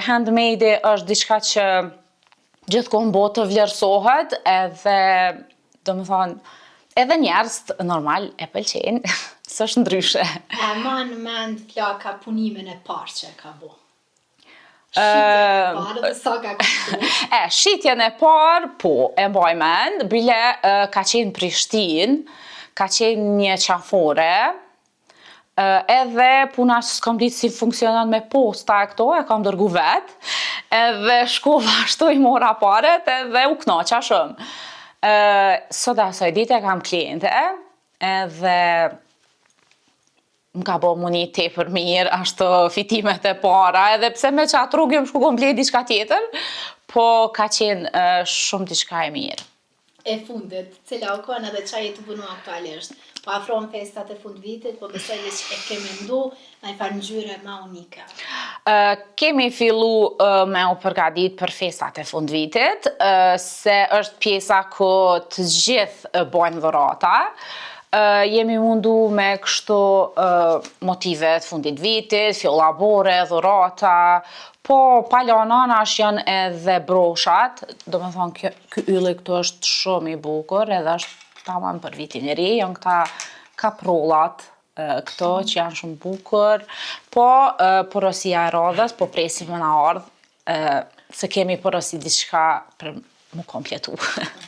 handmade është diçka që gjithkohë bëhet të vlerësohet edhe domethënë edhe njerëzit normal e pëlqejnë, s'është ndryshe. E ma në mend flaka punimin e parë që ka bo. Shitjen e parë, po, e mbaj mend, bile ka qenë Prishtinë, ka qenë një qafore, edhe puna që s'kam ditë si funksionon me posta e këto, e kam dërgu vetë, edhe shkova ashtu i mora paret edhe u knoqa shumë. Sot asoj dite kam kliente, edhe më ka bo mu një tepër mirë, ashtu fitimet e para, edhe pse me qatë rrugë më shku kom blej diçka tjetër, po ka qenë shumë diçka e mirë. E fundit, cila o kënë edhe qaj e të punu aktualisht? Po afron festat e fund vitit, po besoj që e kemi ndu në i farë ngjyre ma unike. Kemi fillu me u përgadit për festat e fund vitit, se është pjesa ku të gjithë bojnë dhurata. Jemi mundu me kështu motive të fundit vitit, fjollabore, dhurata, po palonanash janë edhe broshat, do me thonë ky ylli këtu është shumë i bukur, edhe është tamam për vitin e ri, janë këta kaprollat këto që janë shumë bukur, po porosia e radhës, po presim me na ardhë, se kemi porosi diçka për mu kompletu.